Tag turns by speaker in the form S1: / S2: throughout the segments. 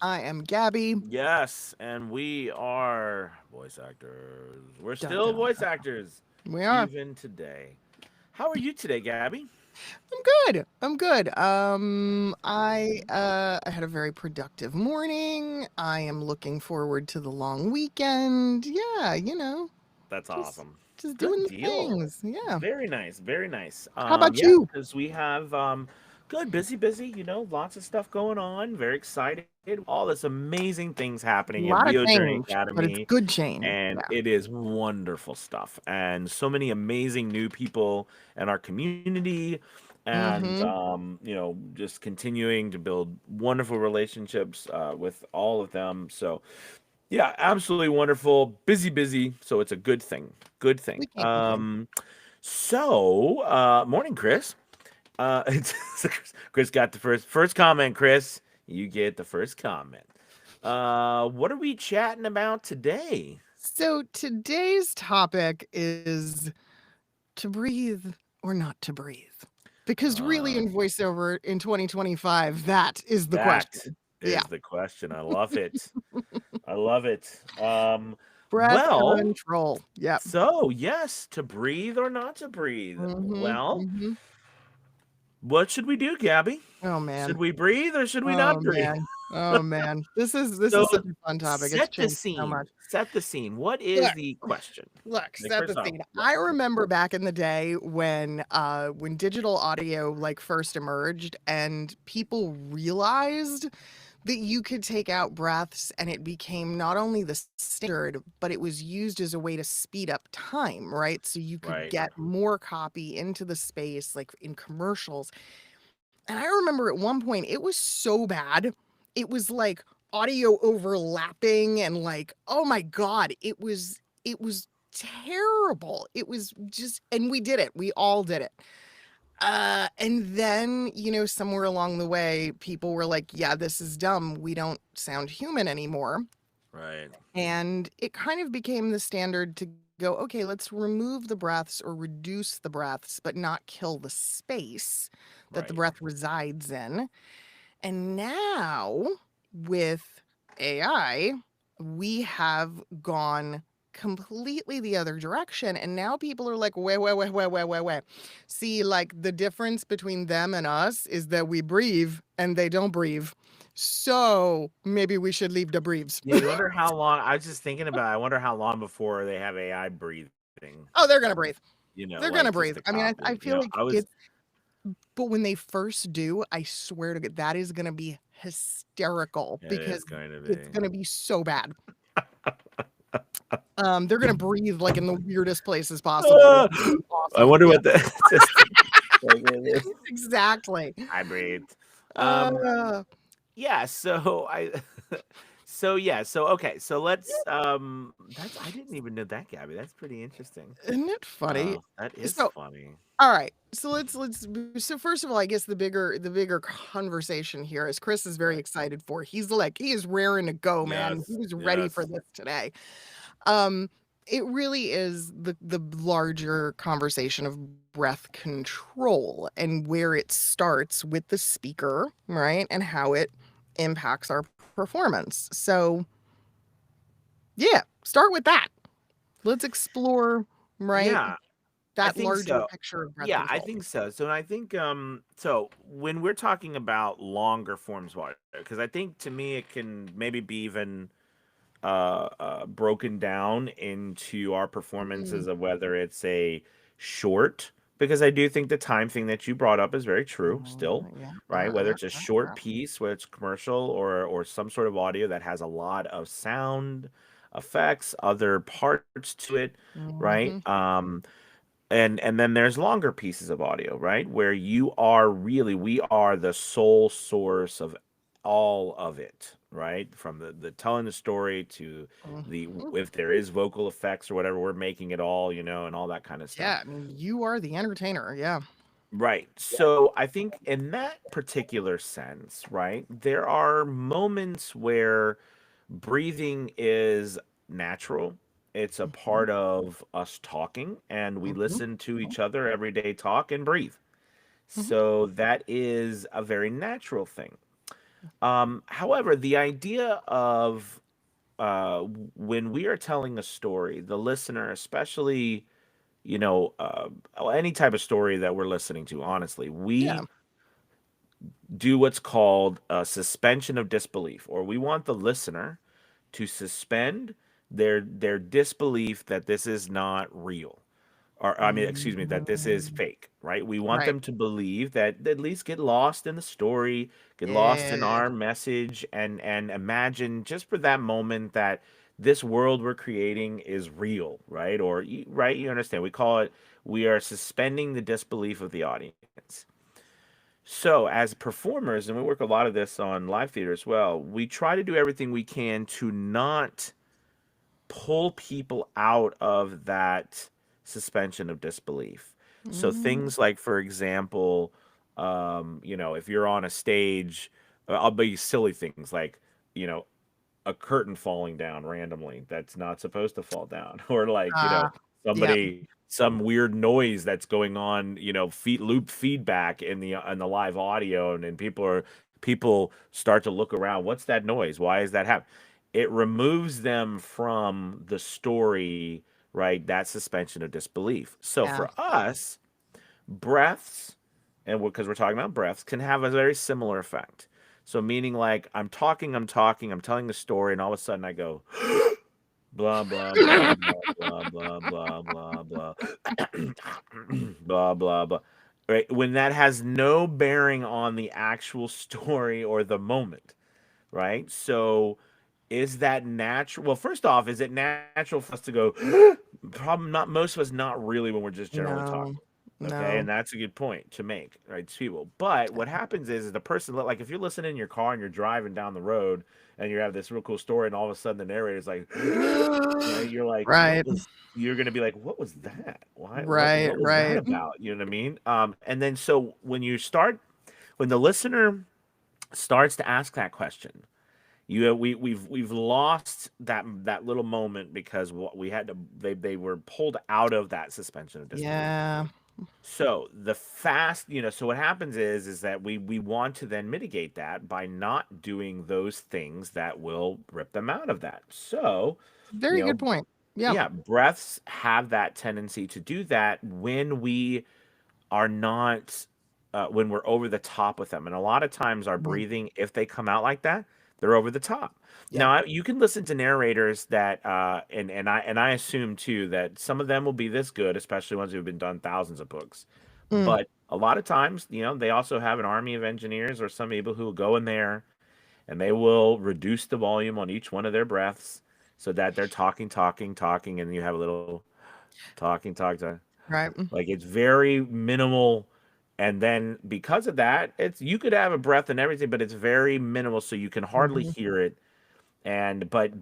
S1: I am Gabby.
S2: Yes, and we are voice actors. We're
S1: Dun,
S2: still
S1: dun,
S2: voice
S1: dun.
S2: actors,
S1: We are.
S2: even today. How are you today, Gabby?
S1: I'm good. I'm good. I had a very productive morning. I am looking forward to the long weekend. Yeah,
S2: That's
S1: just
S2: awesome.
S1: just
S2: Good
S1: doing the
S2: deal.
S1: things. Yeah.
S2: Very nice, very nice.
S1: How about
S2: Yeah,
S1: you?
S2: because we have good, busy, lots of stuff going on. Very excited. All this amazing things
S1: A
S2: happening at
S1: lot of
S2: Rio Journey
S1: change, but it's
S2: Academy,
S1: good change.
S2: and
S1: Yeah.
S2: it is wonderful stuff. And so many amazing new people in our community, and
S1: Mm-hmm.
S2: just continuing to build wonderful relationships with all of them. So yeah, absolutely wonderful. Busy. So it's a good thing. Good thing.
S1: We can't complain.
S2: Morning, Chris. It's, Chris got the first comment. Chris, you get the first comment. What are we chatting about today?
S1: So today's topic is to breathe or not to breathe. Because really,
S2: Uh,
S1: in voiceover in 2025, that is the
S2: that
S1: question. Yeah.
S2: is the question. I love it. I love it.
S1: Breath
S2: Well,
S1: control. Yep.
S2: so yes, to breathe or not to breathe.
S1: Mhm,
S2: Well,
S1: mhm.
S2: what should we do, Gabby?
S1: Oh,
S2: Should
S1: man.
S2: we breathe or should we
S1: Oh,
S2: not breathe?
S1: man. Oh, man. This is
S2: So
S1: such a fun topic. It's
S2: set the
S1: changed so
S2: scene.
S1: much.
S2: Set the scene. What is
S1: Look,
S2: the question? Like
S1: set the
S2: first off,
S1: scene.
S2: yeah.
S1: I remember back in the day when digital audio, like, first emerged and people realized that you could take out breaths and it became not only the standard, but it was used as a way to speed up time, right? So you could
S2: Right.
S1: get more copy into the space, like in commercials. And I remember at one point it was so bad. It was like audio overlapping and like, oh my God, it was terrible. It was just, and we did it. We all did it. And then, somewhere along the way, people were like, yeah, this is dumb. We don't sound human anymore.
S2: Right.
S1: And it kind of became the standard to go, okay, let's remove the breaths or reduce the breaths, but not kill the space that the
S2: Right.
S1: breath resides in. And now with AI, we have gone completely the other direction. And now people are like, wait. See, like the difference between them and us is that we breathe and they don't breathe. So maybe we should leave the breathes.
S2: Yeah, you wonder how long. I was just thinking about. I wonder how long before they have AI breathing.
S1: Oh, they're going to breathe. They're
S2: Like
S1: going to
S2: just to
S1: breathe. I mean, I
S2: copy.
S1: feel
S2: I
S1: like
S2: was.
S1: but when they first do, I swear to God, that is going to be hysterical
S2: It
S1: because
S2: is going to
S1: it's
S2: be.
S1: going to be so bad. They're gonna breathe like in the weirdest places possible.
S2: Ah,
S1: It's gonna be
S2: I
S1: awesome.
S2: wonder
S1: Yeah,
S2: what the. Just,
S1: exactly.
S2: I breathed. Um.
S1: Uh,
S2: Yeah. So I. So yeah. So okay. So let's. That's. I didn't even know that, Gabby. That's pretty interesting.
S1: isn't it funny?
S2: That is
S1: So,
S2: funny.
S1: all right. So so first of all, I guess the bigger conversation here is Chris is very
S2: Right.
S1: excited for. He is raring to go, man. He
S2: Yes.
S1: was ready for
S2: Yes.
S1: this today. Um, it really is the larger conversation of breath control and where it starts with the speaker, right? And how it impacts our performance. So, yeah, start with that. Let's explore, right,
S2: Yeah. I
S1: that
S2: think
S1: larger
S2: so.
S1: picture of breath
S2: Yeah, I
S1: control.
S2: think so. So I think so when we're talking about longer forms of audio, because I think to me it can maybe be even broken down into our
S1: Mm,
S2: performances of whether it's a short, because I do think the time thing that you brought up is very true still,
S1: yeah,
S2: right? Whether it's a short piece, whether it's commercial or some sort of audio that has a lot of sound effects, other parts to it, right?
S1: mhm.
S2: And then there's longer pieces of audio, right? Where we are the sole source of all of it, right? From the telling the story to the
S1: Mhm.
S2: if there is vocal effects or whatever, we're making it all, and all that kind of stuff.
S1: Yeah, I mean, you are the entertainer, yeah.
S2: Right. So I think in that particular sense, right, there are moments where breathing is natural. It's a
S1: Mhm,
S2: part of us talking, and we
S1: mhm,
S2: listen to each other every day talk and breathe.
S1: mhm.
S2: So that is a very natural thing. However, the idea of when we are telling a story, the listener, especially, any type of story that we're listening to, honestly,
S1: Yeah.
S2: we do what's called a suspension of disbelief, or we want the listener to suspend their disbelief that this is not real, or I mean, excuse me, that this is
S1: Mm,
S2: fake, right? We want
S1: right.
S2: them to believe that, at least get lost in the story, get lost in
S1: Yeah.
S2: our message, and imagine just for that moment that this world we're creating is real, right? Or right, you understand? We are suspending the disbelief of the audience. So, as performers, and we work a lot of this on live theater as well, we try to do everything we can to not pull people out of that suspension of disbelief. So
S1: Mm,
S2: things like, for example, if you're on a stage, I'll be silly things like, you know, a curtain falling down randomly that's not supposed to fall down, or like,
S1: yeah.
S2: some weird noise that's going on, loop feedback in the live audio, and then people start to look around. What's that noise? Why is that happening? It removes them from the story, right? That suspension of disbelief. So
S1: Yeah.
S2: for us, breaths, and because we're talking about breaths, can have a very similar effect. So meaning like I'm talking, I'm telling the story, and all of a sudden I go blah blah blah blah blah blah blah blah blah blah blah blah. Right? When that has no bearing on the actual story or the moment, right? So is that natural? Well, first off, is it natural for us to go? Probably not. Most of us, not really, when we're just generally
S1: No.
S2: talking. Okay,
S1: No.
S2: and that's a good point to make, right, to people. But what happens is the person, like, if you're listening in your car and you're driving down the road and you have this real cool story, and all of a sudden the narrator's like, right, you're like,
S1: Right.
S2: you're gonna be like, what was that? Why?
S1: Right.
S2: What was that
S1: Right.
S2: about? You know what I mean? And then so when the listener starts to ask that question, we've lost that little moment because what we had to they were pulled out of that suspension of disbelief.
S1: Yeah.
S2: So so what happens is that we want to then mitigate that by not doing those things that will rip them out of that. So,
S1: Very
S2: you
S1: good
S2: know,
S1: point. Yeah.
S2: yeah, breaths have that tendency to do that when we are not when we're over the top with them. And a lot of times our
S1: Mhm.
S2: breathing, if they come out like that, they're over the top.
S1: Yeah.
S2: Now you can listen to narrators that and I assume too that some of them will be this good, especially ones who've been done thousands of books.
S1: Mm.
S2: But a lot of times, they also have an army of engineers or some people who will go in there and they will reduce the volume on each one of their breaths so that they're talking, talking, talking, and you have a little talking, talking.
S1: Right.
S2: Like, it's very minimal, and then because of that, it's you could have a breath and everything, but it's very minimal, so you can hardly
S1: Mhm.
S2: hear it. And but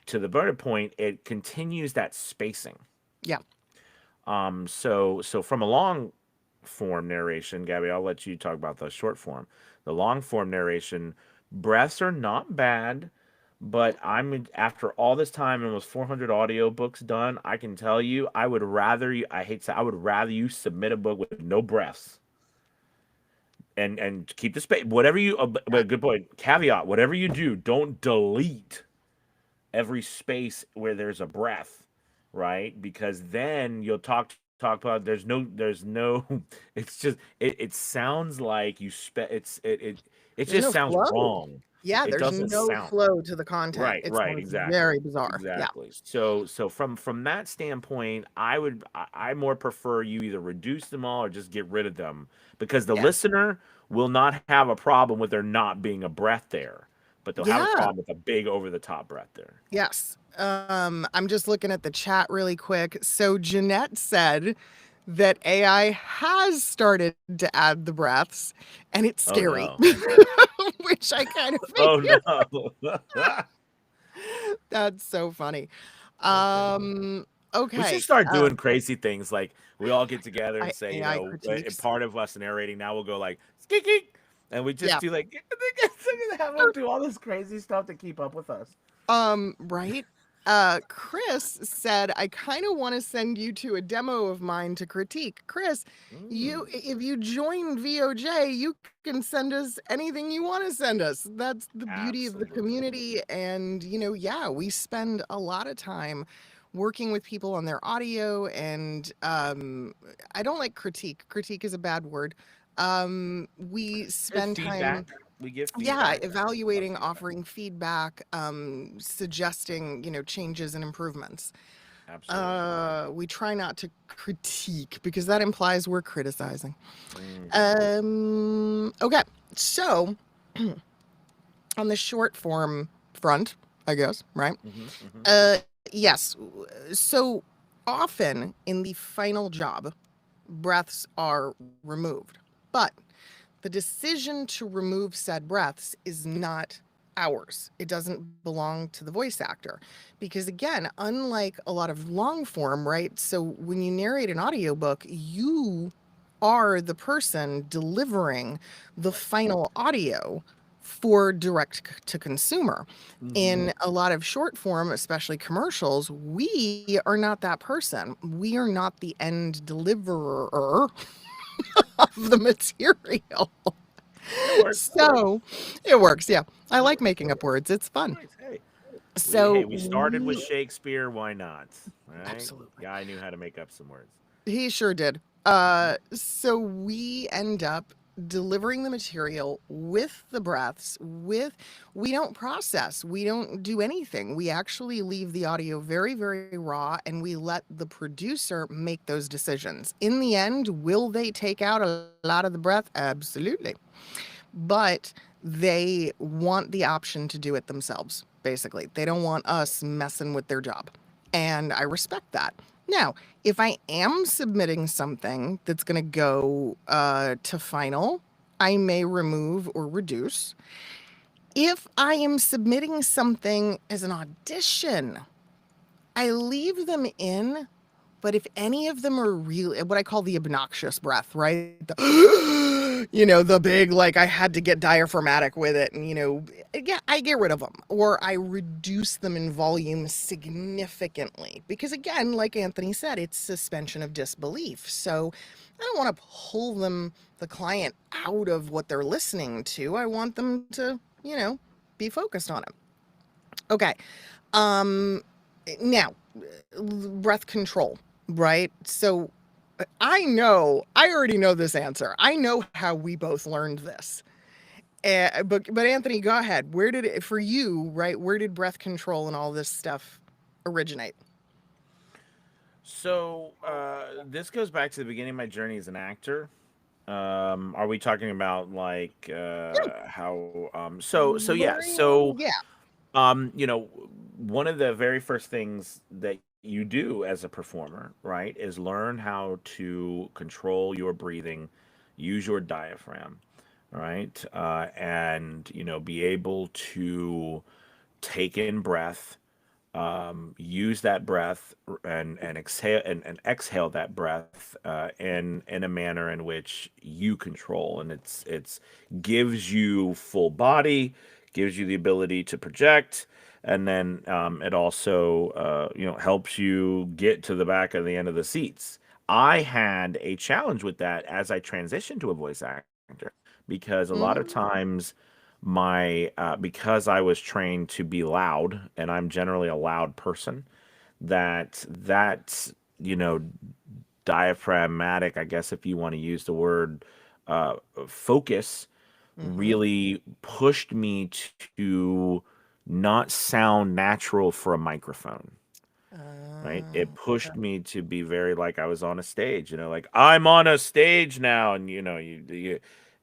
S2: to the burner point, it continues that spacing.
S1: Yeah.
S2: So from a long form narration, Gabby, I'll let you talk about the short form. The long form narration, breaths are not bad, but after all this time and almost 400 audiobooks done, I can tell you, I hate to say, I would rather you submit a book with no breaths and keep the space. Whatever you,
S1: Yeah.
S2: but good point. Caveat: whatever you do, don't delete every space where there's a breath, right? Because then you'll talk about there's no it's just it sounds like you it
S1: There's
S2: just
S1: no
S2: sounds
S1: flow.
S2: wong.
S1: Yeah,
S2: It
S1: there's
S2: doesn't
S1: no
S2: sound
S1: flow to the content.
S2: right,
S1: It
S2: right,
S1: sounds very
S2: exactly.
S1: bizarre. Yeah.
S2: Exactly. So from that standpoint, I more prefer you either reduce them all or just get rid of them, because the
S1: Yeah.
S2: listener will not have a problem with there not being a breath there, but they'll have a
S1: Yeah.
S2: problem with a big over the top breath there.
S1: Yes. I'm just looking at the chat really quick. So Jeanette said that AI has started to add the breaths and it's
S2: Oh
S1: scary,
S2: no.
S1: which I kind of
S2: Oh
S1: figured.
S2: no.
S1: That's so funny.
S2: Okay. We should
S1: Okay.
S2: start doing crazy things like we all get together and
S1: I,
S2: say,
S1: AI
S2: and
S1: critiques.
S2: part of us narrating now we'll go like skeek, and we just
S1: Yeah.
S2: do like they're gonna have them do all this crazy stuff to keep up with us.
S1: Right. Chris said, I kind of want to send you to a demo of mine to critique. Chris,
S2: Mm,
S1: if you join VOJ, you can send us anything you want to send us. That's the beauty of the
S2: absolutely.
S1: community. And, yeah, we spend a lot of time working with people on their audio. And I don't like critique. Critique is a bad word. We
S2: There's
S1: spend time,
S2: feedback. We give
S1: yeah,
S2: feedback. Love
S1: evaluating,
S2: feedback.
S1: offering feedback, suggesting, changes and improvements.
S2: Absolutely.
S1: We try not to critique because that implies we're criticizing.
S2: Hmm.
S1: Okay, so on the short form front, I guess, right?
S2: Hmm. Hmm.
S1: Yes. So often in the final job, breaths are removed, but the decision to remove said breaths is not ours. It doesn't belong to the voice actor. Because again, unlike a lot of long form, right? So when you narrate an audiobook, you are the person delivering the final audio for direct to consumer.
S2: Hmm.
S1: In a lot of short form, especially commercials, we are not that person. We are not the end deliverer of the material.
S2: It works.
S1: So it works. Yeah. I like making up words. It's fun.
S2: Nice. Hey,
S1: So
S2: we started with
S1: we
S2: Shakespeare. Why not? All right.
S1: absolutely.
S2: Guy knew how to make up some words.
S1: He sure did.
S2: Hmm.
S1: So we end up delivering the material with the breaths, we don't process, we don't do anything. We actually leave the audio very, very raw and we let the producer make those decisions. In the end, will they take out a lot of the breath? Absolutely. But they want the option to do it themselves, basically. They don't want us messing with their job. And I respect that. Now, if I am submitting something that's going to go to final, I may remove or reduce. If I am submitting something as an audition, I leave them in, but if any of them are really what I call the obnoxious breath, right? The big, like I had to get diaphragmatic with it. And, yeah, I get rid of them or I reduce them in volume significantly. Because again, like Anthony said, it's suspension of disbelief. So I don't want to pull the client out of what they're listening to. I want them to, be focused on it. Okay. Um, Now, breath control, right? So I already know this answer. I know how we both learned this. But Anthony, go ahead. Where did it for you, right? Where did breath control and all this stuff originate?
S2: So this goes back to the beginning of my journey as an actor. Are we talking about like how? So yeah. So
S1: Yeah.
S2: you know, one of the very first things that you do as a performer, right, is learn how to control your breathing, use your diaphragm, right, and be able to take in breath, use that breath and exhale and exhale that breath in a manner in which you control, and it's gives you full body, gives you the ability to project, and then it also helps you get to the back of the end of the seats. I had a challenge with that as I transitioned to a voice actor because a lot of
S1: Mm,
S2: times my because I was trained to be loud, and I'm generally a loud person, that you know diaphragmatic, I guess, if you want to use the word, focus,
S1: mm-hmm.
S2: really pushed me to not sound natural for a microphone, right? It
S1: Okay.
S2: pushed me to be very like I was on a stage, like I'm on a stage now, and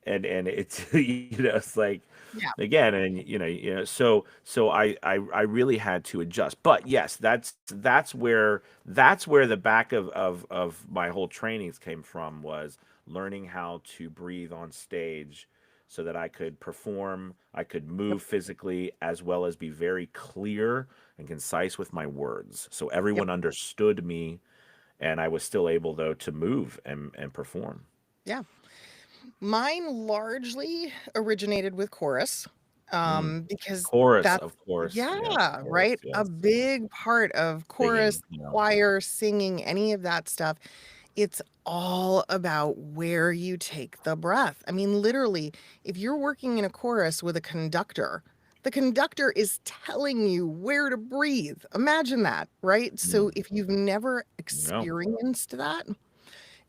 S2: and it's it's like
S1: Yeah.
S2: again, and so I really had to adjust. But yes, that's where the back of my whole trainings came from, was learning how to breathe on stage so that I could perform, I could
S1: Yep.
S2: move physically, as well as be very clear and concise with my words, so
S1: Yep.
S2: everyone understood me, and I was still able though to move and perform.
S1: Yeah. Mine largely originated with chorus.
S2: Mm.
S1: Because
S2: Chorus,
S1: that's
S2: of course. Yes,
S1: yeah,
S2: chorus,
S1: right? A
S2: yes.
S1: big part of chorus,
S2: Singing, you know.
S1: choir, singing, any of that stuff, it's all about where you take the breath. I mean, literally, if you're working in a chorus with a conductor, the conductor is telling you where to breathe. Imagine that, right? So
S2: Mm.
S1: if you've never
S2: No.
S1: experienced that,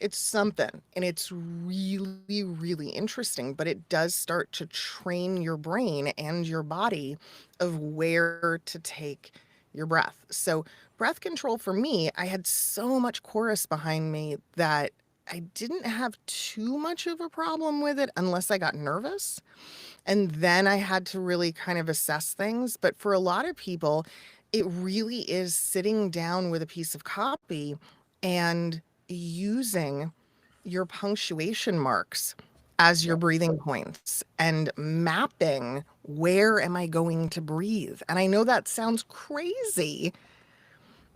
S1: it's something, and it's really, really interesting, but it does start to train your brain and your body of where to take your breath. So, breath control for me, I had so much chorus behind me that I didn't have too much of a problem with it unless I got nervous. And then I had to really kind of assess things. But for a lot of people, it really is sitting down with a piece of copy and using your punctuation marks as your
S2: Yeah.
S1: breathing points and mapping where am I going to breathe. And I know that sounds crazy,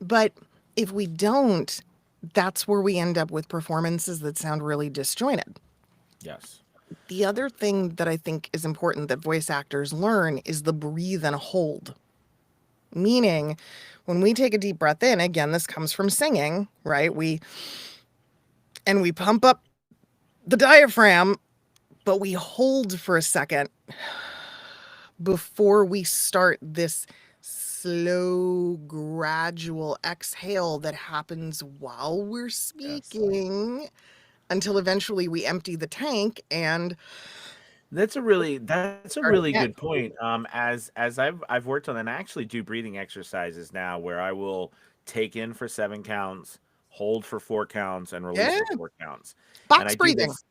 S1: but if we don't, that's where we end up with performances that sound really disjointed.
S2: Yes.
S1: The other thing that I think is important that voice actors learn is the breathe and hold. Meaning, when we take a deep breath in, again, this comes from singing, right? We pump up the diaphragm, but we hold for a second before we start this slow, gradual exhale that happens while we're
S2: Yes.
S1: speaking until eventually we empty the tank and
S2: That's a really
S1: start again.
S2: good point. As I've worked on and I actually do breathing exercises now where I will take in for 7 counts, hold for 4 counts, and release
S1: Yeah,
S2: for 4 counts. And
S1: box
S2: I do
S1: breathing.
S2: this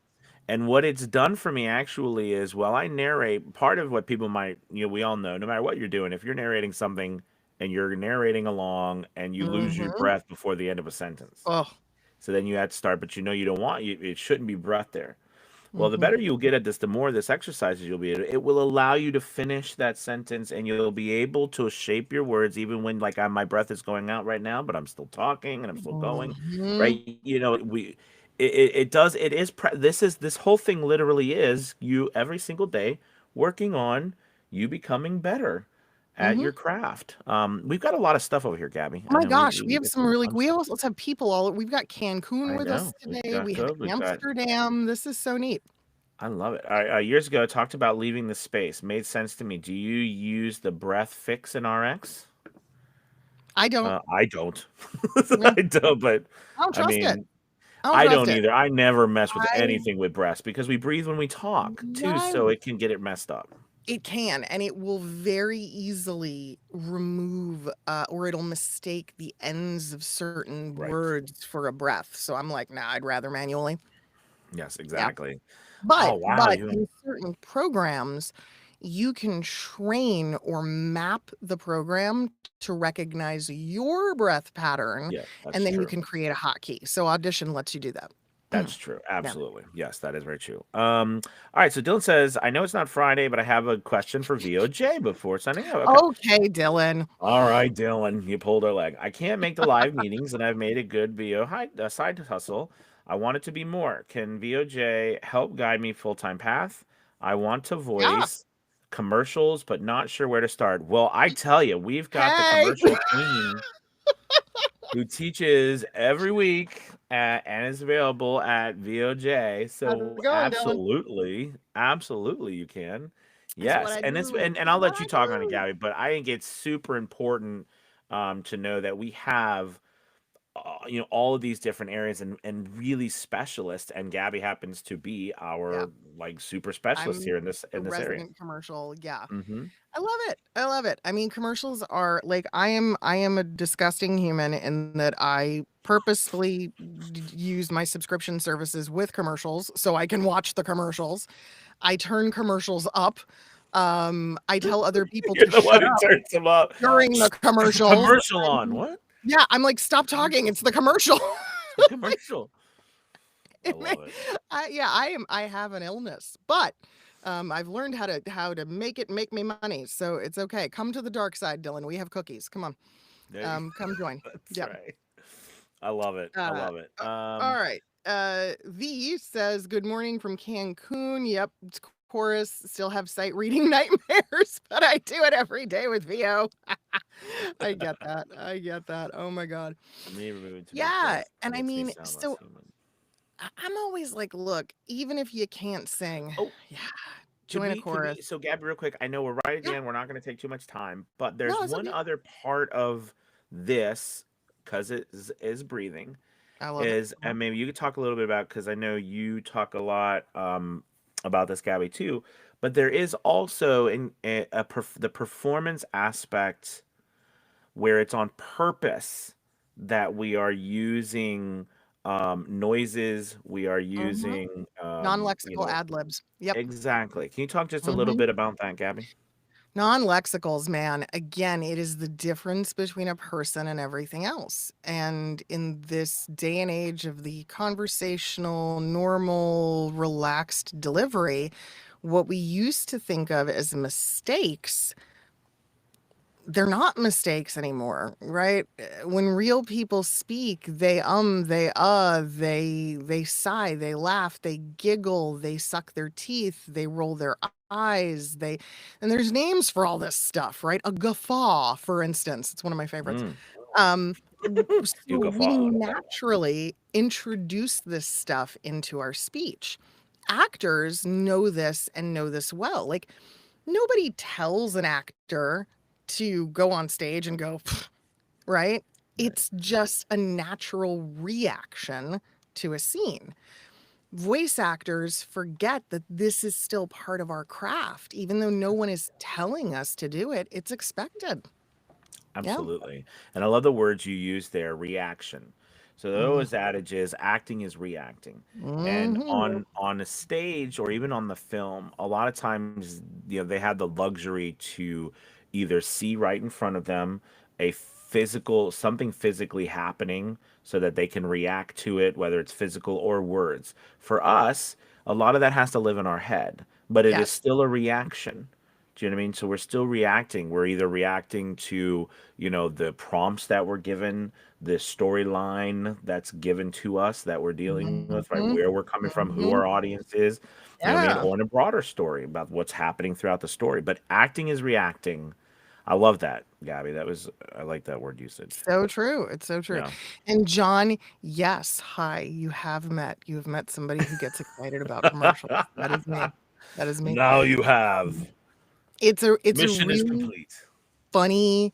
S2: and what it's done for me actually is while I narrate, part of what people might, we all know, no matter what you're doing, if you're narrating something and you're narrating along and you lose your
S1: Mhm.
S2: breath before the end of a sentence.
S1: Oh.
S2: So then you have to start, but you don't want it shouldn't be breath there. Well, the
S1: Mhm.
S2: better you'll get at this, the more this exercises you'll be able it will allow you to finish that sentence and you'll be able to shape your words even when like my breath is going out right now, but I'm still talking and I'm still going,
S1: Mhm.
S2: right? This whole thing literally is you every single day working on you becoming better at
S1: Mhm.
S2: your craft. We've got a lot of stuff over here, Gabby.
S1: Oh
S2: I
S1: my
S2: know we
S1: gosh, we
S2: we
S1: have
S2: get
S1: some
S2: some
S1: really
S2: fun
S1: we
S2: stuff.
S1: also have people all we've got Cancun
S2: I
S1: with us
S2: know. We've
S1: today.
S2: got
S1: We have
S2: good. We've got
S1: Amsterdam. This is so neat.
S2: I love it. Years ago, I talked about leaving the space. Made sense to me. Do you use the breath fix in RX?
S1: I don't.
S2: I don't.
S1: Yeah,
S2: I don't, but
S1: I don't
S2: I
S1: trust it.
S2: mean,
S1: I don't
S2: I
S1: trust
S2: don't
S1: it.
S2: either. I never mess with
S1: I
S2: anything with breaths because we breathe when we talk too,
S1: right.
S2: so it can get it messed up.
S1: It can, and it will very easily remove, or it'll mistake the ends of certain
S2: Right.
S1: words for a breath. So I'm like, nah, I'd rather manually.
S2: Yes,
S1: Yeah.
S2: exactly.
S1: But
S2: Oh, wow.
S1: but in certain programs, you can train or map the program to recognize your breath pattern,
S2: Yeah, that's
S1: and then you
S2: true.
S1: can create a hotkey. So Audition lets you do that.
S2: That's true.
S1: Yeah.
S2: Absolutely. Yes, that is very true. All right. So Dylan says, I know it's not Friday, but I have a question for VOJ before signing out. Okay.
S1: Okay, Dylan.
S2: All right, Dylan, you pulled our leg. I can't make the live meetings, and I've made a good side hustle. I want it to be more. Can VOJ help guide me full-time path? I want to
S1: Yeah.
S2: voice commercials, but not sure where to start. Well, I tell you, we've got the
S1: Hey,
S2: commercial queen who teaches every week and is available at VOJ.
S1: how's
S2: So
S1: it going, Dylan?
S2: absolutely, absolutely you can.
S1: That's what
S2: Yes.
S1: I
S2: And it's
S1: do.
S2: and
S1: That's
S2: I'll
S1: what
S2: let
S1: I
S2: you talk on it,
S1: do.
S2: Gabby, but I think it's super important to know that we have all of these different areas and really specialists and Gabby happens to be
S1: Yeah.
S2: our like super specialist
S1: I'm
S2: here in this
S1: the
S2: area.
S1: resident commercial. Yeah.
S2: Mhm.
S1: I love it. I love it. I mean, commercials are like I am a disgusting human in that I purposefully use my subscription services with commercials so I can watch the commercials. I turn commercials up. I tell other people
S2: You're
S1: to
S2: the one
S1: shut
S2: who
S1: up
S2: turns them up.
S1: during the commercials.
S2: Commercial on. What?
S1: Yeah, I'm like, stop talking. It's the commercial.
S2: The commercial. I
S1: It may,
S2: love it.
S1: yeah, I have an illness, but I've learned how to make it make me money, so it's okay. Come to the dark side, Dylan. We have cookies. Come on,
S2: There you
S1: come join.
S2: That's
S1: Yep.
S2: right. I love it. I
S1: Uh,
S2: love it.
S1: all right. V says good morning from Cancun. Yep, it's chorus, still have sight reading nightmares, but I do it every day with VO. I get that. I get that. Oh my god.
S2: For me, removing too many
S1: Yeah,
S2: breaths
S1: and I
S2: makes me
S1: mean,
S2: sound less
S1: so
S2: human.
S1: I'm always like, look, even if you can't sing,
S2: Oh,
S1: yeah,
S2: could
S1: join a
S2: we
S1: chorus.
S2: so Gabby, real quick, I know we're right at the
S1: Yeah,
S2: end, we're not gonna take too much time, but there's
S1: no, it's
S2: one
S1: okay.
S2: other part of this, 'cause it is breathing,
S1: I love it.
S2: is and maybe you could talk a little bit about, because I know you talk a lot, about this, Gabby, too, but there is also the performance aspect where it's on purpose that we are using, noises, we are
S1: Mhm.
S2: using,
S1: Non-lexical ad libs. Yep.
S2: exactly. Can you talk just a little
S1: Mhm.
S2: bit about that, Gabby?
S1: Non-lexicals, man, again, it is the difference between a person and everything else. And in this day and age of the conversational, normal, relaxed delivery, what we used to think of as mistakes, they're not mistakes anymore, right? When real people speak, they sigh, they laugh, they giggle, they suck their teeth, they roll their eyes, and there's names for all this stuff, right? A guffaw, for instance, it's one of my favorites.
S2: Mm.
S1: Um,
S2: You
S1: so
S2: go
S1: we
S2: far.
S1: naturally introduce this stuff into our speech. Actors know this and know this well. Like, nobody tells an actor to go on stage and go, "Pfft," right?
S2: Right.
S1: It's just a natural reaction to a scene. Voice actors forget that this is still part of our craft. Even though no one is telling us to do it, it's expected. Yeah.
S2: Absolutely. And I love the words you use there, reaction. So the
S1: Mhm.
S2: always adage is acting is reacting. And
S1: Mhm.
S2: on a stage or even on the film, a lot of times, they have the luxury to either see right in front of them a physical something physically happening so that they can react to it, whether it's physical or words. For us, a lot of that has to live in our head, but it is
S1: Yes.
S2: still a reaction. Do you know what I mean? So we're still reacting. We're either reacting to, the prompts that we're given, the storyline that's given to us that we're dealing with, right?
S1: Mhm.
S2: Where we're coming from, who
S1: Mhm.
S2: our audience is, you know what I mean?
S1: Yeah.
S2: Or in a broader story about what's happening throughout the story. But acting is reacting. I love that, Gabby. I like that word usage.
S1: So true. It's so true.
S2: Yeah.
S1: And John, yes, hi, you have met somebody who gets excited about commercials. That is me. That is me.
S2: Now you have.
S1: It's a
S2: Mission is
S1: really
S2: complete.
S1: funny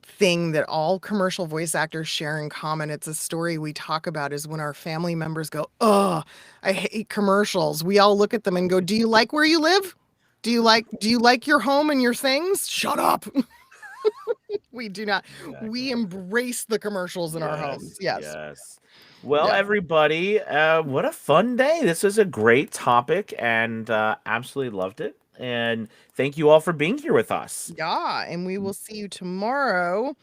S1: thing that all commercial voice actors share in common. It's a story we talk about is when our family members go, "Oh, I hate commercials." We all look at them and go, "Do you like where you live? Do you like your home and your things? Shut up." We do not. We
S2: Exactly.
S1: embrace the commercials in our homes.
S2: Yes,
S1: Yes.
S2: yes. Well,
S1: Yeah.
S2: everybody, what a fun day. This was a great topic and absolutely loved it. And thank you all for being here with us.
S1: Yeah, and we will see you tomorrow.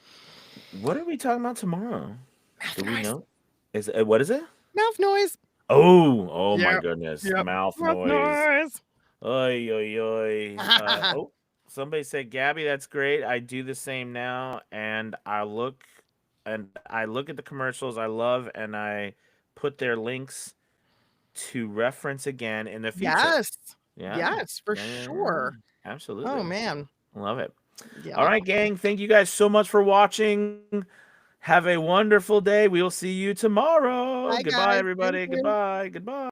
S2: What are we talking about tomorrow?
S1: Mouth
S2: Do we
S1: noise.
S2: know? What is it?
S1: Mouth noise.
S2: Oh my
S1: Yep.
S2: goodness.
S1: Yep.
S2: Mouth
S1: Mouth
S2: noise.
S1: noise.
S2: Oy, oy, oy. Somebody said, Gabby, that's great. I do the same now. And I look at the commercials I love and I put their links to reference again in the future.
S1: Yes.
S2: Yeah.
S1: Yes, for
S2: Yeah, yeah, yeah.
S1: sure. Oh,
S2: Absolutely.
S1: man.
S2: Love it. All
S1: Yeah.
S2: right, gang. Thank you guys so much for watching. Have a wonderful day. We will see you tomorrow.
S1: Bye,
S2: Goodbye,
S1: guys. Thank
S2: everybody.
S1: you.
S2: Goodbye. Goodbye.